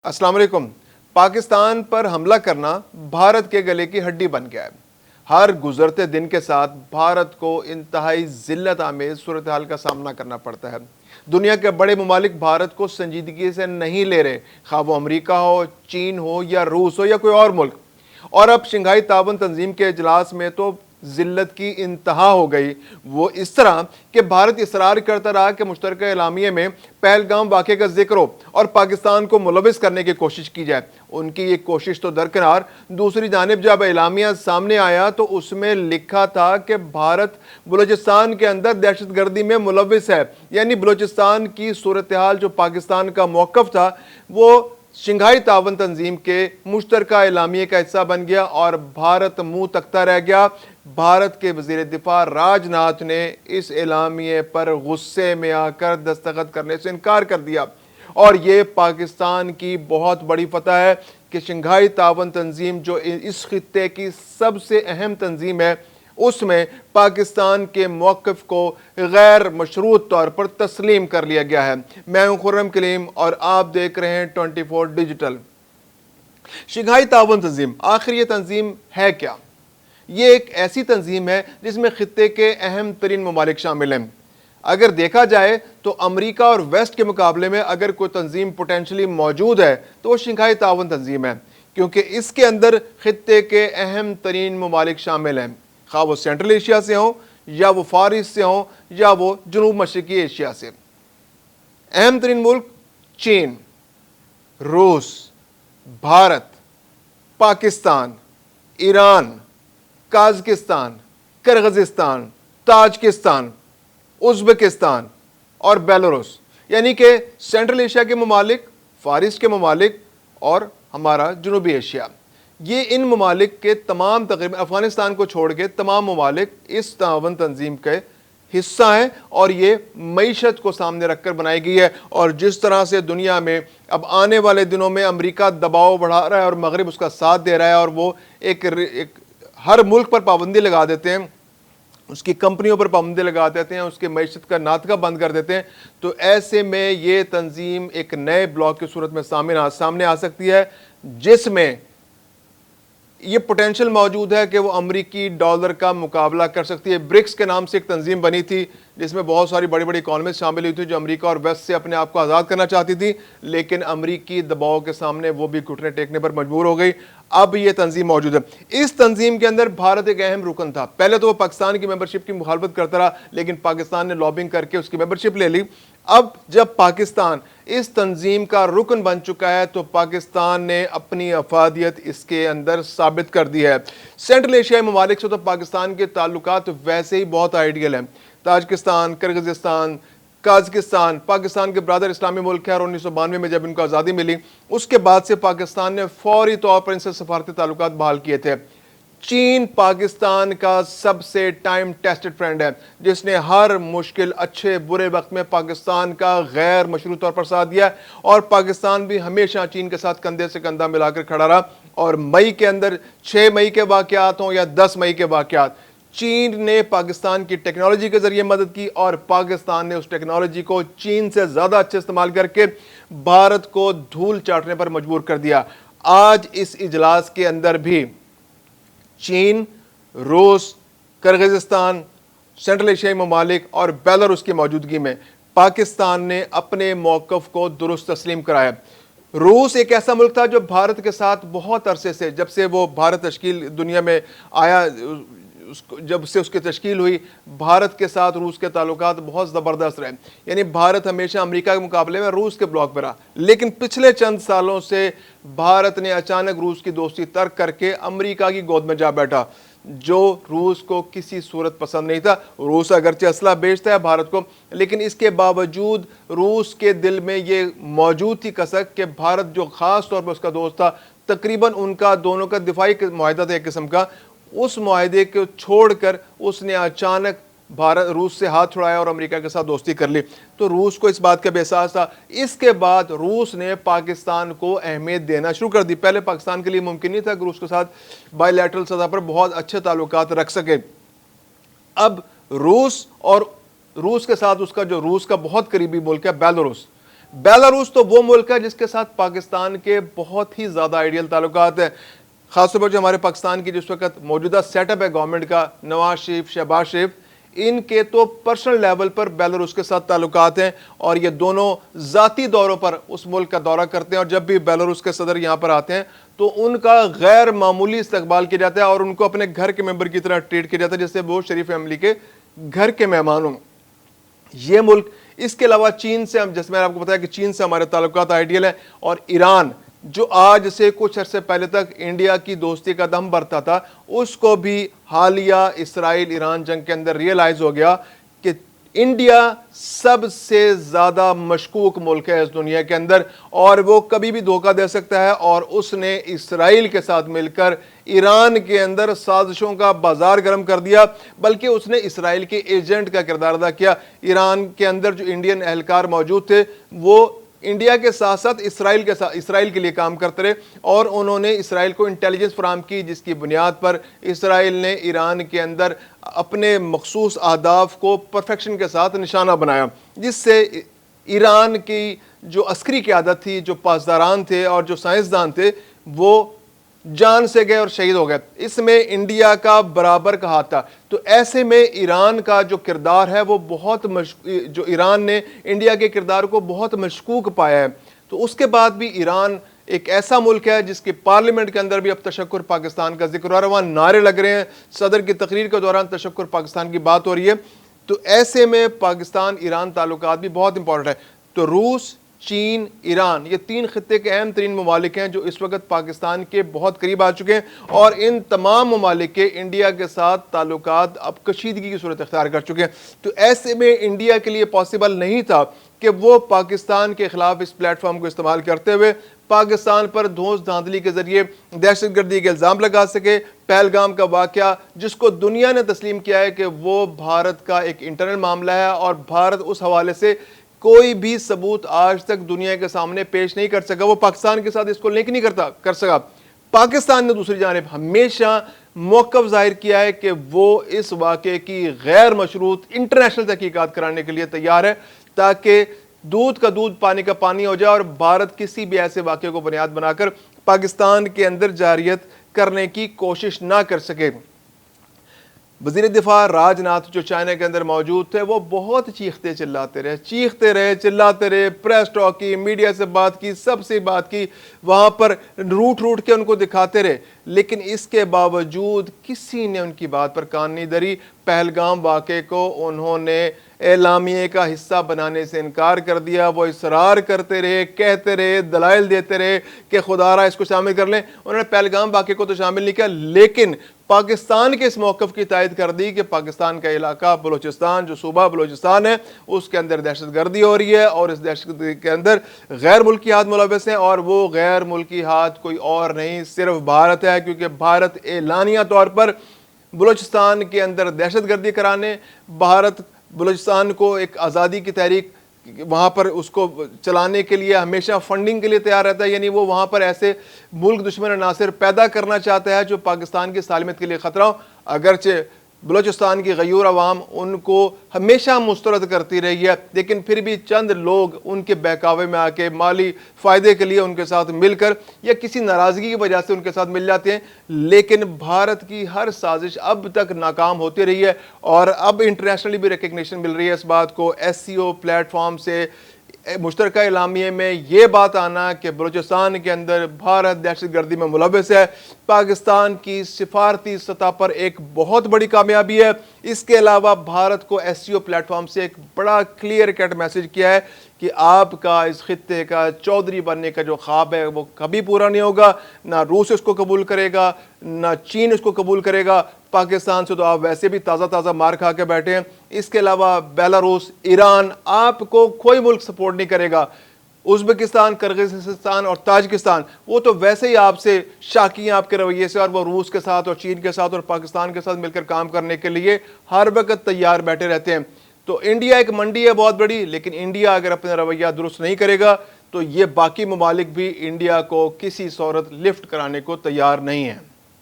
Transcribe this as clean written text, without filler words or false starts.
अस्सलाम वालेकुम। पाकिस्तान पर हमला करना भारत के गले की हड्डी बन गया है। हर गुजरते दिन के साथ भारत को इंतहाई जिल्लत आमेज सूरत हाल का सामना करना पड़ता है। दुनिया के बड़े ममालिक भारत को संजीदगी से नहीं ले रहे, खा वो अमरीका हो, चीन हो या रूस हो या कोई और मुल्क। और अब शंघाई ताउन तंजीम के इजलास में तो जिल्लत की इंतहा हो गई। वो इस तरह कि भारत इसरार करता रहा कि मुश्तरका एलामिये में पहलगाम वाक़े का जिक्र हो और पाकिस्तान को मुलविस करने की कोशिश की जाए। उनकी ये कोशिश तो दरकिनार, दूसरी जानिब जब एलामिया सामने आया तो उसमें लिखा था कि भारत बलूचिस्तान के अंदर दहशतगर्दी में मुलविस है। यानी बलूचिस्तान की सूरत हाल जो पाकिस्तान का मौक़िफ़ था वो शंघाई ताउन तंजीम के मुश्तरका एलामिये का हिस्सा बन गया और भारत मुंह तकता रह गया। भारत के वज़ीर दिफा राजनाथ ने इस एलामिये पर गुस्से में आकर दस्तखत करने से इनकार कर दिया और ये पाकिस्तान की बहुत बड़ी फतह है कि शंघाई ताउन तंजीम जो इस खित्ते की सबसे अहम तंजीम है उसमें पाकिस्तान के मौक़िफ़ को गैर मशरूत तौर पर तस्लीम कर लिया गया है। मैं हूं खुर्रम कलीम और आप देख रहे हैं 24 डिजिटल। शंघाई ताउन तंजीम आखिर ये तंजीम है क्या? ये एक ऐसी तंजीम है जिसमें खित्ते के अहम तरीन ममालिक शामिल हैं। अगर देखा जाए तो अमरीका और वेस्ट के मुकाबले में अगर कोई तंजीम पोटेंशली मौजूद है तो वो शंघाई ताउन तंजीम है, क्योंकि इसके अंदर खित्ते के अहम तरीन ममालिक शामिल हैं, खा वो सेंट्रल एशिया से हों या वो फार ईस्ट से हों या वो जनूब मशरकी एशिया से। अहम तरीन मुल्क चीन, रूस, Bharat, Pakistan, Iran, Kazakhstan, Kyrgyzstan, Tajikistan, Uzbekistan और बेलारूस। यानी कि सेंट्रल एशिया के ममालिक, फार ईस्ट के ममालिक और हमारा जनूबी एशिया। ये इन ममालिक के तमाम, तकरीबन अफ़गानिस्तान को छोड़ के तमाम ममालिक इस ताउन तंजीम के हिस्सा हैं और ये मईशत को सामने रखकर बनाई गई है। और जिस तरह से दुनिया में अब आने वाले दिनों में अमेरिका दबाव बढ़ा रहा है और मगरिब उसका साथ दे रहा है और वो एक हर मुल्क पर पाबंदी लगा देते हैं, उसकी कंपनियों पर पाबंदी लगा देते हैं, उसके मईशत का नातका बंद कर देते हैं, तो ऐसे में ये तंजीम एक नए ब्लॉक की सूरत में सामने आ सकती है जिसमें ये पोटेंशियल मौजूद है कि वो अमरीकी डॉलर का मुकाबला कर सकती है। ब्रिक्स के नाम से एक तंजीम बनी थी जिसमें बहुत सारी बड़ी बड़ी इकॉनमीज शामिल हुई थी जो अमेरिका और वेस्ट से अपने आप को आज़ाद करना चाहती थी, लेकिन अमरीकी दबाव के सामने वो भी घुटने टेकने पर मजबूर हो गई। अब ये तंजीम मौजूद है। इस तंजीम के अंदर भारत एक अहम रुकन था। पहले तो वो पाकिस्तान की मेंबरशिप की मुखालफत करता रहा, लेकिन पाकिस्तान ने लॉबिंग करके उसकी मेंबरशिप ले ली। अब जब पाकिस्तान इस तंजीम का रुकन बन चुका है तो पाकिस्तान ने अपनी अफादियत इसके अंदर साबित कर दी है। सेंट्रल एशियाई ममालिक से तो पाकिस्तान के ताल्लुकात वैसे ही बहुत आइडियल हैं। ताजिकिस्तान, किर्गिज़स्तान, काज़किस्तान पाकिस्तान के ब्रादर इस्लामी मुल्क है और 1992 में जब इनको आज़ादी मिली उसके बाद से पाकिस्तान ने फौरी तौर पर इनसे सफारती ताल्लुकात बहाल किए थे। चीन पाकिस्तान का सबसे टाइम टेस्टेड फ्रेंड है जिसने हर मुश्किल, अच्छे बुरे वक्त में पाकिस्तान का गैर मशरूत तौर पर साथ दिया और पाकिस्तान भी हमेशा चीन के साथ कंधे से कंधा मिलाकर खड़ा रहा। और मई के अंदर 6 मई के वाक़यात हों या 10 मई के वाक़यात, चीन ने पाकिस्तान की टेक्नोलॉजी के जरिए मदद की और पाकिस्तान ने उस टेक्नोलॉजी को चीन से ज़्यादा अच्छे इस्तेमाल करके भारत को धूल चाटने पर मजबूर कर दिया। आज इस इजलास के अंदर भी चीन, रूस, किर्गिज़स्तान, सेंट्रल एशियाई ममालिक और बेलारूस की मौजूदगी में पाकिस्तान ने अपने मौक़िफ़ को दुरुस्त तस्लीम कराया। रूस एक ऐसा मुल्क था जो भारत के साथ बहुत अरसे से, जब से वो भारत तश्कील दुनिया में आया, जब से उसकी तश्कील हुई, भारत के साथ रूस के ताल्लुकात बहुत ज़बरदस्त रहे। यानी भारत हमेशा अमेरिका के मुकाबले में रूस के ब्लॉक पर रहा, लेकिन पिछले चंद सालों से भारत ने अचानक रूस की दोस्ती तर्क करके अमेरिका की गोद में जा बैठा, जो रूस को किसी सूरत पसंद नहीं था। रूस अगरचे असला बेचता है भारत को, लेकिन इसके बावजूद रूस के दिल में ये मौजूद थी कसक कि भारत जो ख़ास तौर पर उसका दोस्त था, तकरीबन उनका दोनों का दिफाई मुआहदा था एक किस्म का, उस मुआहदे को छोड़कर उसने अचानक भारत रूस से हाथ छुड़ाया और अमेरिका के साथ दोस्ती कर ली। तो रूस को इस बात का एहसास था। इसके बाद रूस ने पाकिस्तान को अहमियत देना शुरू कर दी। पहले पाकिस्तान के लिए मुमकिन नहीं था कि रूस के साथ बायलैटरल सतह पर बहुत अच्छे ताल्लुकात रख सके। अब रूस और रूस के साथ उसका जो रूस का बहुत करीबी मुल्क है बेलारूस, بیلاروس تو وہ ملک ہے جس کے ساتھ پاکستان کے بہت ہی زیادہ آئیڈیل تعلقات ہیں، خاص طور پر جو ہمارے پاکستان کی جس وقت موجودہ سیٹ اپ ہے گورنمنٹ کا، نواز شریف، شہباز شریف، ان کے تو پرسنل لیول پر بیلاروس کے ساتھ تعلقات ہیں، اور یہ دونوں ذاتی دوروں پر اس ملک کا دورہ کرتے ہیں، اور جب بھی بیلاروس کے صدر یہاں پر آتے ہیں تو ان کا غیر معمولی استقبال کیا جاتا ہے اور ان کو اپنے گھر کے ممبر کی طرح ٹریٹ کیا جاتا ہے، جیسے وہ شریف فیملی کے گھر کے مہمان ہوں۔ یہ ملک، اس کے علاوہ چین سے، جیسے میں نے آپ کو بتایا کہ چین سے ہمارے تعلقات آئیڈیل ہیں، اور ایران جو آج سے کچھ عرصے پہلے تک انڈیا کی دوستی کا دم بھرتا تھا، اس کو بھی حالیہ اسرائیل ایران جنگ کے اندر ریئلائز ہو گیا کہ انڈیا سب سے زیادہ مشکوک ملک ہے اس دنیا کے اندر، اور وہ کبھی بھی دھوکہ دے سکتا ہے، اور اس نے اسرائیل کے ساتھ مل کر ایران کے اندر سازشوں کا بازار گرم کر دیا، بلکہ اس نے اسرائیل کے ایجنٹ کا کردار ادا کیا۔ ایران کے اندر جو انڈین اہلکار موجود تھے وہ انڈیا کے ساتھ ساتھ اسرائیل کے لیے کام کرتے رہے، اور انہوں نے اسرائیل کو انٹیلیجنس فراہم کی، جس کی بنیاد پر اسرائیل نے ایران کے اندر اپنے مخصوص اہداف کو پرفیکشن کے ساتھ نشانہ بنایا، جس سے ایران کی جو عسکری قیادت تھی، جو پاسداران تھے اور جو سائنسدان تھے، وہ جان سے گئے اور شہید ہو گئے۔ اس میں انڈیا کا برابر کا ہاتھ تھا۔ تو ایسے میں ایران کا جو کردار ہے وہ جو ایران نے انڈیا کے کردار کو بہت مشکوک پایا ہے۔ تو اس کے بعد بھی ایران ایک ایسا ملک ہے جس کی پارلیمنٹ کے اندر بھی اب تشکر پاکستان کا ذکر ہو رہا ہے، وہاں نعرے لگ رہے ہیں، صدر کی تقریر کے دوران تشکر پاکستان کی بات ہو رہی ہے۔ تو ایسے میں پاکستان ایران تعلقات بھی بہت امپورٹنٹ ہے۔ تو روس، چین، ایران، یہ تین خطے کے اہم ترین ممالک ہیں جو اس وقت پاکستان کے بہت قریب آ چکے ہیں، اور ان تمام ممالک کے انڈیا کے ساتھ تعلقات اب کشیدگی کی صورت اختیار کر چکے ہیں۔ تو ایسے میں انڈیا کے لیے پاسبل نہیں تھا کہ وہ پاکستان کے خلاف اس پلیٹ فارم کو استعمال کرتے ہوئے پاکستان پر دھونس دھاندلی کے ذریعے دہشت گردی کے الزام لگا سکے۔ پہلگام کا واقعہ، جس کو دنیا نے تسلیم کیا ہے کہ وہ بھارت کا ایک انٹرنل معاملہ ہے، اور بھارت اس حوالے سے کوئی بھی ثبوت آج تک دنیا کے سامنے پیش نہیں کر سکا، وہ پاکستان کے ساتھ اس کو لنک نہیں کر سکا۔ پاکستان نے دوسری جانب ہمیشہ موقف ظاہر کیا ہے کہ وہ اس واقعے کی غیر مشروط انٹرنیشنل تحقیقات کرانے کے لیے تیار ہے، تاکہ دودھ کا دودھ پانی کا پانی ہو جائے، اور بھارت کسی بھی ایسے واقعے کو بنیاد بنا کر پاکستان کے اندر جارحیت کرنے کی کوشش نہ کر سکے۔ وزیر دفاع راج ناتھ جو چائنا کے اندر موجود تھے، وہ بہت چیختے چلاتے رہے، پریس ٹاک کی، میڈیا سے بات کی، سب سے بات کی، وہاں پر روٹ کے ان کو دکھاتے رہے، لیکن اس کے باوجود کسی نے ان کی بات پر کان نہیں دھری۔ پہلگام واقعے کو انہوں نے اعلامیے کا حصہ بنانے سے انکار کر دیا، وہ اصرار کرتے رہے، کہتے رہے، دلائل دیتے رہے کہ خدا را اس کو شامل کر لیں۔ انہوں نے پہلگام واقعے کو تو شامل نہیں کیا، لیکن پاکستان کے اس موقف کی تائید کر دی کہ پاکستان کا علاقہ بلوچستان، جو صوبہ بلوچستان ہے، اس کے اندر دہشت گردی ہو رہی ہے، اور اس دہشت گردی کے اندر غیر ملکی ہاتھ ملوث ہیں، اور وہ غیر ملکی ہاتھ کوئی اور نہیں، صرف بھارت ہے، کیونکہ بھارت اعلانیہ طور پر بلوچستان کے اندر دہشت گردی کرانے، بھارت بلوچستان کو ایک آزادی کی تحریک وہاں پر اس کو چلانے کے لیے ہمیشہ فنڈنگ کے لیے تیار رہتا ہے، یعنی وہ وہاں پر ایسے ملک دشمن عناصر پیدا کرنا چاہتا ہے جو پاکستان کی سالمیت کے لیے خطرہ ہو۔ اگرچہ بلوچستان کی غیور عوام ان کو ہمیشہ مسترد کرتی رہی ہے، لیکن پھر بھی چند لوگ ان کے بہکاوے میں آ کے مالی فائدے کے لیے ان کے ساتھ مل کر یا کسی ناراضگی کی وجہ سے ان کے ساتھ مل جاتے ہیں، لیکن بھارت کی ہر سازش اب تک ناکام ہوتی رہی ہے، اور اب انٹرنیشنلی بھی ریکگنیشن مل رہی ہے اس بات کو۔ SCO پلیٹ فارم سے مشترکہ اعلامیے میں یہ بات آنا کہ بلوچستان کے اندر بھارت دہشت گردی میں ملوث ہے، پاکستان کی سفارتی سطح پر ایک بہت بڑی کامیابی ہے۔ اس کے علاوہ بھارت کو SCO پلیٹ فارم سے ایک بڑا کلیئر کٹ میسج کیا ہے کہ آپ کا اس خطے کا چودھری بننے کا جو خواب ہے وہ کبھی پورا نہیں ہوگا، نہ روس اس کو قبول کرے گا، نہ چین اس کو قبول کرے گا۔ پاکستان سے تو آپ ویسے بھی تازہ مار کھا کے بیٹھے ہیں۔ اس کے علاوہ بیلاروس، ایران، آپ کو کوئی ملک سپورٹ نہیں کرے گا۔ ازبکستان، کرغزستان اور تاجکستان، وہ تو ویسے ہی آپ سے شاکی ہیں آپ کے رویے سے، اور وہ روس کے ساتھ اور چین کے ساتھ اور پاکستان کے ساتھ مل کر کام کرنے کے لیے ہر وقت تیار بیٹھے رہتے ہیں۔ تو انڈیا ایک منڈی ہے بہت بڑی، لیکن انڈیا اگر اپنا رویہ درست نہیں کرے گا تو یہ باقی ممالک بھی انڈیا کو کسی صورت لفٹ کرانے کو تیار نہیں ہیں۔